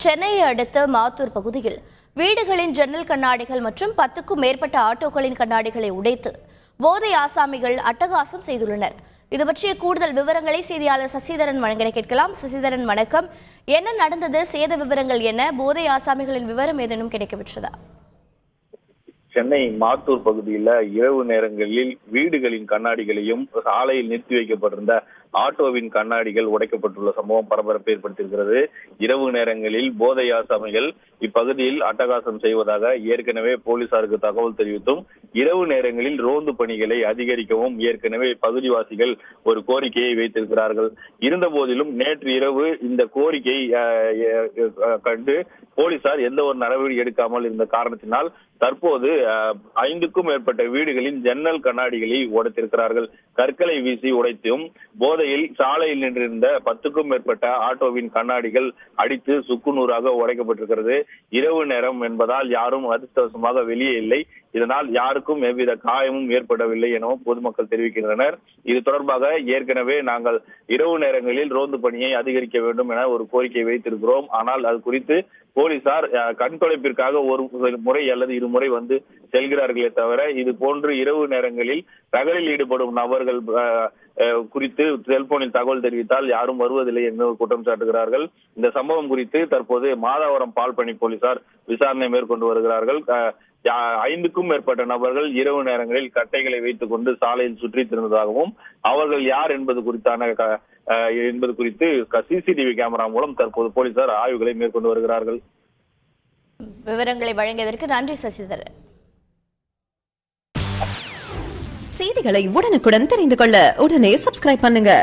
சென்னையை அடுத்த மாத்தூர் பகுதியில் வீடுகளின் ஜன்னல் கண்ணாடிகள் மற்றும் 10க்கும் மேற்பட்ட ஆட்டோக்களின் கண்ணாடிகளை உடைத்து போதை ஆசாமிகள் அட்டகாசம் செய்துள்ளனர். இது பற்றிய கூடுதல் விவரங்களை செய்தியாளர் சசிதரன் வழங்க கேட்கலாம். சசிதரன், வணக்கம். என்ன நடந்தது? சேத விவரங்கள் என்ன? போதை ஆசாமிகளின் விவரம் ஏதேனும் கிடைக்கப்பெற்றதா? சென்னை மாத்தூர் பகுதியில் இரவு நேரங்களில் வீடுகளின் கண்ணாடிகளையும் சாலையில் நிறுத்தி வைக்கப்பட்டிருந்த ஆட்டோவின் கண்ணாடிகள் உடைக்கப்பட்டுள்ள சம்பவம் பரபரப்பை ஏற்படுத்தியிருக்கிறது. இரவு நேரங்களில் போதை ஆசாமிகள் இப்பகுதியில் அட்டகாசம் செய்வதாக ஏற்கனவே போலீசாருக்கு தகவல் தெரிவித்தும் இரவு நேரங்களில் ரோந்து பணிகளை அதிகரிக்கவும் ஏற்கனவே பகுதிவாசிகள் ஒரு கோரிக்கையை வைத்திருக்கிறார்கள். இருந்த போதிலும் நேற்று இரவு இந்த கோரிக்கை கண்டு போலீசார் எந்த ஒரு நடவடிக்கை எடுக்காமல் இருந்த காரணத்தினால் தற்போது 5க்கும் மேற்பட்ட வீடுகளின் ஜன்னல் கண்ணாடிகளை உடைத்திருக்கிறார்கள். கற்களை வீசி உடைத்தும் போதையில் சாலையில் நின்றிருந்த 10க்கும் மேற்பட்ட ஆட்டோவின் கண்ணாடிகள் அடித்து சுக்குநூறாக உடைக்கப்பட்டிருக்கிறது. இரவு நேரம் என்பதால் யாரும் அதிர்ஷ்டவசமாக வெளியே இல்லை. இதனால் யாருக்கும் எவ்வித காயமும் ஏற்படவில்லை எனவும் பொதுமக்கள் தெரிவிக்கின்றனர். இது தொடர்பாக ஏற்கனவே நாங்கள் இரவு நேரங்களில் ரோந்து பணியை அதிகரிக்க வேண்டும் என ஒரு கோரிக்கை வைத்திருக்கிறோம். ஆனால் அது குறித்து போலீசார் கண்தொலைப்பிற்காக ஒரு முறை அல்லது இருமுறை வந்து செல்கிறார்களே தவிர இது போன்று இரவு நேரங்களில் தகவலில் ஈடுபடும் நபர்கள் குறித்து செல்போனில் தகவல் தெரிவித்தால் யாரும் வருவதில்லை என்று குற்றம் சாட்டுகிறார்கள். இந்த சம்பவம் குறித்து தற்போது மாதாவரம் பால்பணி போலீசார் விசாரணை மேற்கொண்டு வருகிறார்கள். 5க்கும் மேற்பட்ட நபர்கள் இரவு நேரங்களில் கட்டைகளை வைத்துக் கொண்டு சாலையில் சுற்றி திரிந்ததாகவும் அவர்கள் யார் என்பது குறித்து சிசிடிவி கேமரா மூலம் தற்போது போலீசார் ஆய்வுகளை மேற்கொண்டு வருகிறார்கள். விவரங்களை வழங்கியதற்கு நன்றி சசிதரன். செய்திகளை உடனுக்குடன் தெரிந்து கொள்ள உடனே சப்ஸ்கிரைப் பண்ணுங்க.